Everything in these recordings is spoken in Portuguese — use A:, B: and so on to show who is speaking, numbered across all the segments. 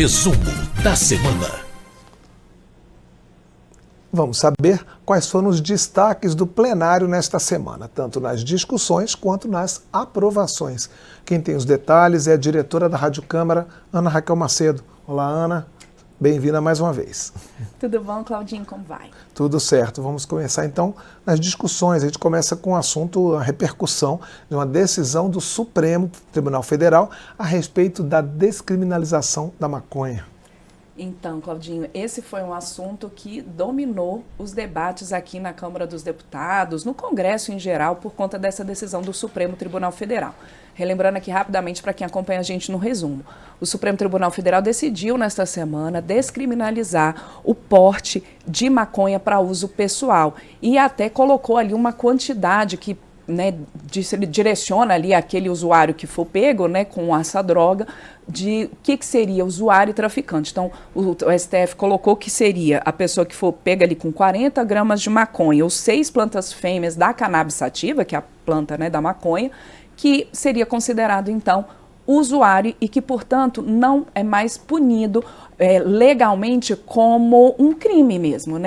A: Resumo da semana.
B: Vamos saber quais foram os destaques do plenário nesta semana, tanto nas discussões quanto nas aprovações. Quem tem os detalhes é a diretora da Rádio Câmara, Ana Raquel Macedo. Olá, Ana. Bem-vinda mais uma vez.
C: Tudo bom, Claudinho? Como vai?
B: Tudo certo. Vamos começar então nas discussões. A gente começa com o assunto, a repercussão de uma decisão do Supremo Tribunal Federal a respeito da descriminalização da maconha.
C: Então, Claudinho, esse foi um assunto que dominou os debates aqui na Câmara dos Deputados, no Congresso em geral, por conta dessa decisão do Supremo Tribunal Federal. Relembrando aqui rapidamente para quem acompanha a gente no resumo. O Supremo Tribunal Federal decidiu nesta semana descriminalizar o porte de maconha para uso pessoal e até colocou ali uma quantidade que direciona ali aquele usuário que for pego com essa droga, de o que seria usuário e traficante. Então, o STF colocou que seria a pessoa que for pega ali com 40 gramas de maconha ou 6 plantas fêmeas da cannabis sativa, que é a planta da maconha, que seria considerado, então, usuário e que, portanto, não é mais punido legalmente como um crime mesmo,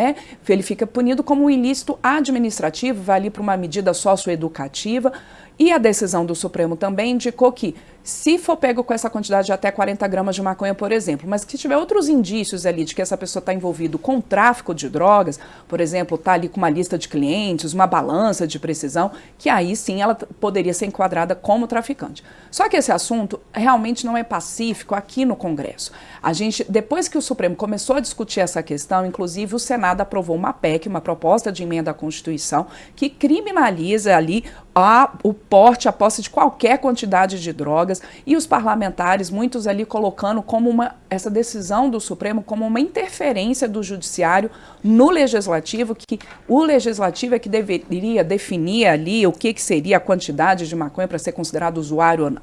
C: Ele fica punido como um ilícito administrativo, vai ali para uma medida socioeducativa. E a decisão do Supremo também indicou que, se for pego com essa quantidade de até 40 gramas de maconha, por exemplo, mas que tiver outros indícios ali de que essa pessoa está envolvida com tráfico de drogas, por exemplo, está ali com uma lista de clientes, uma balança de precisão, que aí sim ela poderia ser enquadrada como traficante. Só que esse assunto realmente não é pacífico aqui no Congresso. A gente, depois que o Supremo começou a discutir essa questão, inclusive o Senado aprovou uma PEC, uma proposta de emenda à Constituição, que criminaliza ali o porte, a posse de qualquer quantidade de drogas, e os parlamentares, muitos ali colocando como essa decisão do Supremo como uma interferência do Judiciário no Legislativo, que o Legislativo é que deveria definir ali o que seria a quantidade de maconha para ser considerado usuário ou não.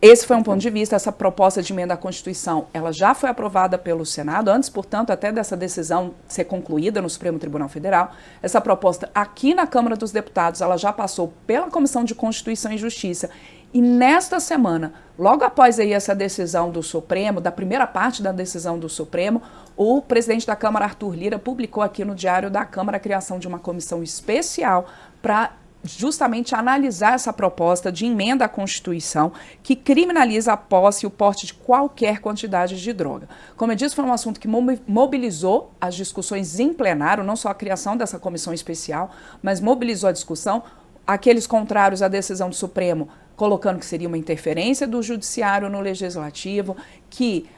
C: Esse foi um ponto de vista. Essa proposta de emenda à Constituição, ela já foi aprovada pelo Senado, antes, portanto, até dessa decisão ser concluída no Supremo Tribunal Federal. Essa proposta aqui na Câmara dos Deputados, ela já passou pela Comissão de Constituição e Justiça. E nesta semana, logo após aí essa decisão do Supremo, da primeira parte da decisão do Supremo, o presidente da Câmara, Arthur Lira, publicou aqui no Diário da Câmara a criação de uma comissão especial para justamente analisar essa proposta de emenda à Constituição que criminaliza a posse e o porte de qualquer quantidade de droga. Como eu disse, foi um assunto que mobilizou as discussões em plenário, não só a criação dessa comissão especial, mas mobilizou a discussão. Aqueles contrários à decisão do Supremo, colocando que seria uma interferência do Judiciário no Legislativo, que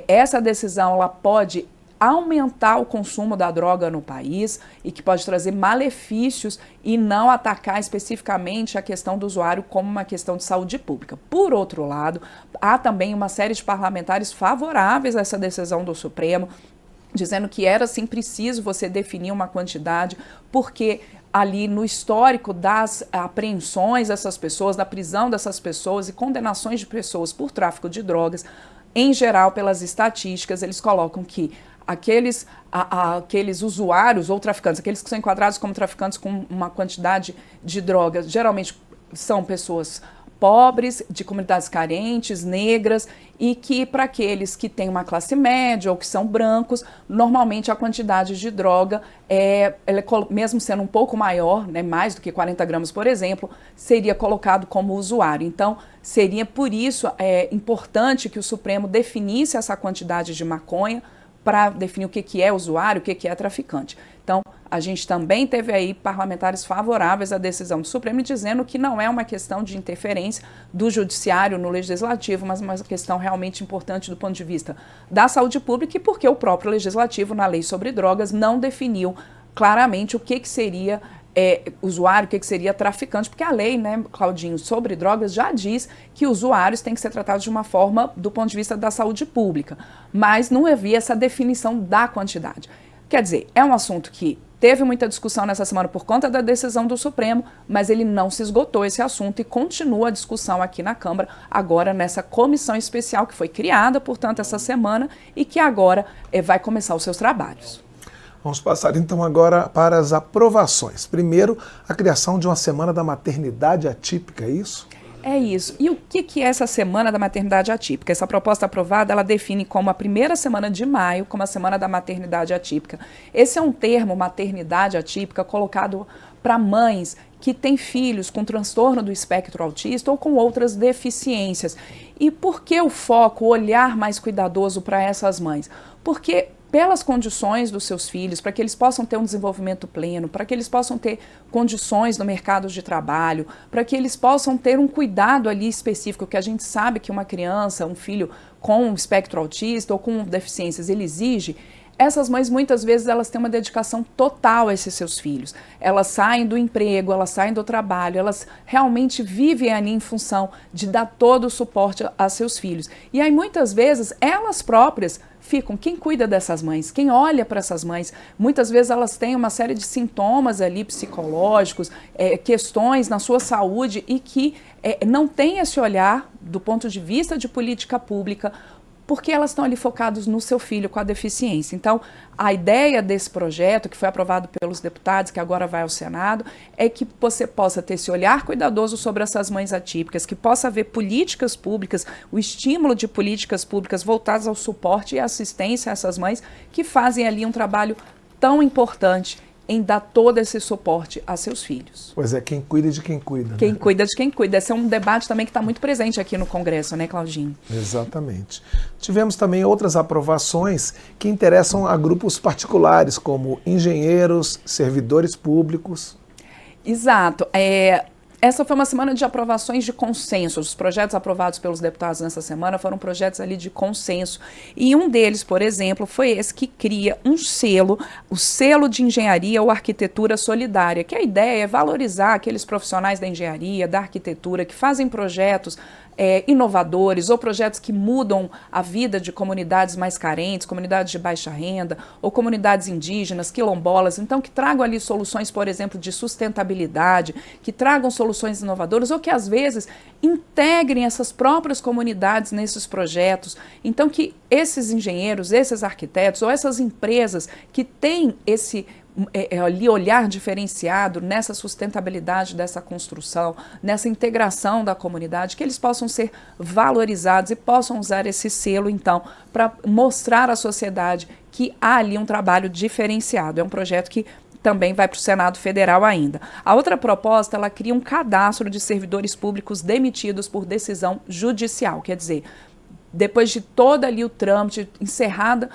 C: essa decisão ela pode aumentar o consumo da droga no país e que pode trazer malefícios e não atacar especificamente a questão do usuário como uma questão de saúde pública. Por outro lado, há também uma série de parlamentares favoráveis a essa decisão do Supremo, dizendo que era sim preciso você definir uma quantidade, porque ali no histórico das apreensões dessas pessoas, da prisão dessas pessoas e condenações de pessoas por tráfico de drogas, em geral, pelas estatísticas, eles colocam que aqueles usuários ou traficantes, aqueles que são enquadrados como traficantes com uma quantidade de drogas, geralmente são pessoas pobres, de comunidades carentes, negras, e que para aqueles que têm uma classe média ou que são brancos, normalmente a quantidade de droga, mesmo sendo um pouco maior, mais do que 40 gramas, por exemplo, seria colocado como usuário. Então, seria por isso importante que o Supremo definisse essa quantidade de maconha para definir o que é usuário, o que é traficante. Então, a gente também teve aí parlamentares favoráveis à decisão do Supremo, dizendo que não é uma questão de interferência do Judiciário no Legislativo, mas uma questão realmente importante do ponto de vista da saúde pública e porque o próprio Legislativo, na Lei sobre Drogas, não definiu claramente o que seria usuário, o que seria traficante, porque a lei, Claudinho, sobre drogas já diz que usuários têm que ser tratados de uma forma do ponto de vista da saúde pública, mas não havia essa definição da quantidade. Quer dizer, é um assunto que teve muita discussão nessa semana por conta da decisão do Supremo, mas ele não se esgotou esse assunto e continua a discussão aqui na Câmara, agora nessa comissão especial que foi criada, portanto, essa semana e que agora vai começar os seus trabalhos.
B: Vamos passar então agora para as aprovações. Primeiro, a criação de uma semana da maternidade atípica, é isso?
C: É isso. E o que é essa Semana da Maternidade Atípica? Essa proposta aprovada, ela define como a primeira semana de maio, como a Semana da Maternidade Atípica. Esse é um termo, maternidade atípica, colocado para mães que têm filhos com transtorno do espectro autista ou com outras deficiências. E por que o foco, o olhar mais cuidadoso para essas mães? Porque pelas condições dos seus filhos, para que eles possam ter um desenvolvimento pleno, para que eles possam ter condições no mercado de trabalho, para que eles possam ter um cuidado ali específico, que a gente sabe que uma criança, um filho com um espectro autista ou com deficiências, ele exige. Essas mães, muitas vezes, elas têm uma dedicação total a esses seus filhos. Elas saem do emprego, elas saem do trabalho, elas realmente vivem ali em função de dar todo o suporte a seus filhos. E aí, muitas vezes, elas próprias ficam, quem cuida dessas mães, quem olha para essas mães, muitas vezes elas têm uma série de sintomas ali psicológicos, questões na sua saúde e que não tem esse olhar do ponto de vista de política pública, porque elas estão ali focadas no seu filho com a deficiência. Então, a ideia desse projeto, que foi aprovado pelos deputados, que agora vai ao Senado, é que você possa ter esse olhar cuidadoso sobre essas mães atípicas, que possa haver políticas públicas, o estímulo de políticas públicas voltadas ao suporte e assistência a essas mães que fazem ali um trabalho tão importante em dar todo esse suporte a seus filhos.
B: Pois é, quem cuida de quem cuida.
C: Quem cuida de quem cuida. Esse é um debate também que está muito presente aqui no Congresso, né, Claudinho?
B: Exatamente. Tivemos também outras aprovações que interessam a grupos particulares, como engenheiros, servidores públicos.
C: Exato. Essa foi uma semana de aprovações de consenso. Os projetos aprovados pelos deputados nessa semana foram projetos ali de consenso. E um deles, por exemplo, foi esse que cria um selo, o selo de engenharia ou arquitetura solidária, que a ideia é valorizar aqueles profissionais da engenharia, da arquitetura, que fazem projetos inovadores ou projetos que mudam a vida de comunidades mais carentes, comunidades de baixa renda ou comunidades indígenas, quilombolas, então que tragam ali soluções, por exemplo, de sustentabilidade, que tragam soluções inovadoras ou que às vezes integrem essas próprias comunidades nesses projetos. Então que esses engenheiros, esses arquitetos ou essas empresas que têm esse ali olhar diferenciado nessa sustentabilidade dessa construção, nessa integração da comunidade, que eles possam ser valorizados e possam usar esse selo, então, para mostrar à sociedade que há ali um trabalho diferenciado. É um projeto que também vai para o Senado Federal ainda. A outra proposta, ela cria um cadastro de servidores públicos demitidos por decisão judicial, quer dizer, depois de todo ali o trâmite, encerrado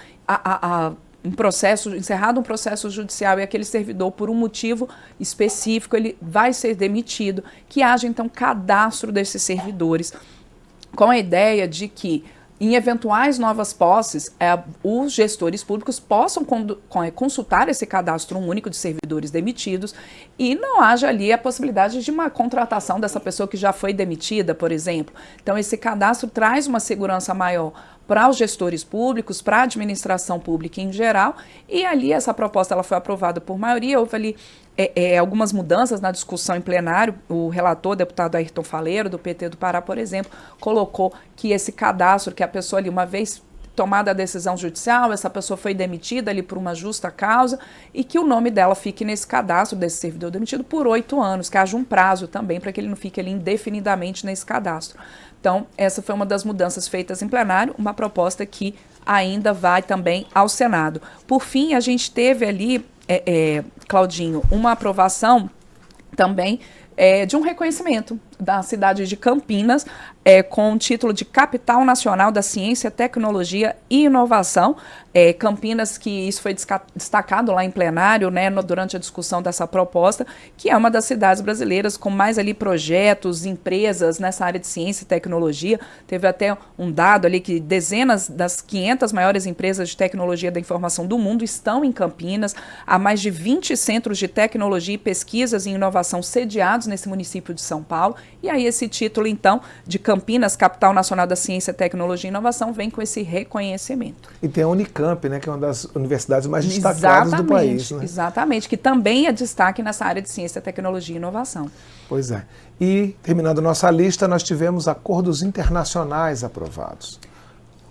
C: um processo judicial e aquele servidor, por um motivo específico, ele vai ser demitido, que haja, então, cadastro desses servidores, com a ideia de que, em eventuais novas posses, os gestores públicos possam consultar esse cadastro único de servidores demitidos e não haja ali a possibilidade de uma contratação dessa pessoa que já foi demitida, por exemplo. Então, esse cadastro traz uma segurança maior para os gestores públicos, para a administração pública em geral, e ali essa proposta ela foi aprovada por maioria, houve ali algumas mudanças na discussão em plenário. O relator, deputado Ayrton Faleiro, do PT do Pará, por exemplo, colocou que esse cadastro, que a pessoa ali, uma vez tomada a decisão judicial, essa pessoa foi demitida ali por uma justa causa e que o nome dela fique nesse cadastro desse servidor demitido por 8 anos, que haja um prazo também para que ele não fique ali indefinidamente nesse cadastro. Então, essa foi uma das mudanças feitas em plenário, uma proposta que ainda vai também ao Senado. Por fim, a gente teve ali, Claudinho, uma aprovação também de um reconhecimento da cidade de Campinas, com o título de Capital Nacional da Ciência, Tecnologia e Inovação. Campinas, que isso foi destacado lá em plenário, né, durante a discussão dessa proposta, que é uma das cidades brasileiras com mais ali projetos, empresas nessa área de ciência e tecnologia. Teve até um dado ali que dezenas das 500 maiores empresas de tecnologia da informação do mundo estão em Campinas. Há mais de 20 centros de tecnologia e pesquisas em inovação sediados nesse município de São Paulo. E aí esse título, então, de Campinas, Capital Nacional da Ciência, Tecnologia e Inovação, vem com esse reconhecimento.
B: E tem a Unicamp, né, que é uma das universidades mais destacadas do país. Né?
C: Exatamente, que também é destaque nessa área de ciência, tecnologia e inovação.
B: Pois é. E, terminando nossa lista, nós tivemos acordos internacionais aprovados.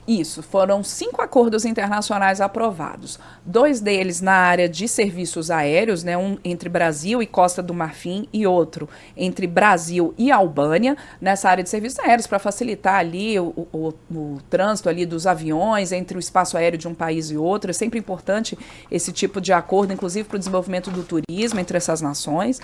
C: Isso, foram 5 acordos internacionais aprovados. 2 deles na área de serviços aéreos, né, um entre Brasil e Costa do Marfim e outro entre Brasil e Albânia, nessa área de serviços aéreos, para facilitar ali o trânsito ali dos aviões entre o espaço aéreo de um país e outro. É sempre importante esse tipo de acordo, inclusive para o desenvolvimento do turismo entre essas nações.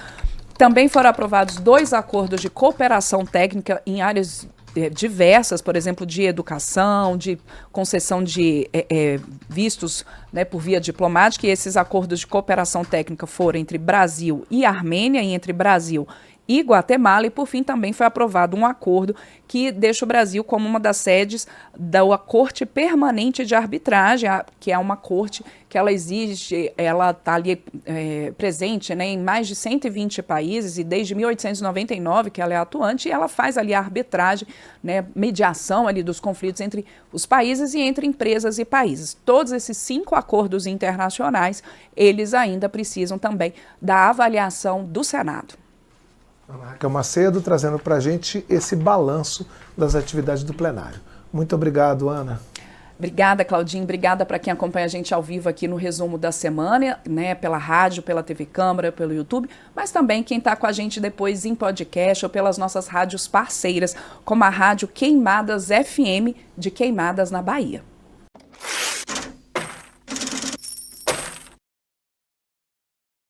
C: Também foram aprovados 2 acordos de cooperação técnica em áreas diversas, por exemplo, de educação, de concessão de vistos, né, por via diplomática, e esses acordos de cooperação técnica foram entre Brasil e Armênia e entre Brasil e Guatemala, e por fim também foi aprovado um acordo que deixa o Brasil como uma das sedes da Corte Permanente de Arbitragem, que é uma corte que ela exige, ela está ali presente, né, em mais de 120 países, e desde 1899 que ela é atuante, e ela faz ali a arbitragem, né, mediação ali dos conflitos entre os países e entre empresas e países. Todos esses 5 acordos internacionais, eles ainda precisam também da avaliação do Senado.
B: Ana Raquel Macedo trazendo para a gente esse balanço das atividades do plenário. Muito obrigado, Ana.
C: Obrigada, Claudinho. Obrigada para quem acompanha a gente ao vivo aqui no resumo da semana, né, pela rádio, pela TV Câmara, pelo YouTube, mas também quem está com a gente depois em podcast ou pelas nossas rádios parceiras, como a Rádio Queimadas FM de Queimadas, na Bahia.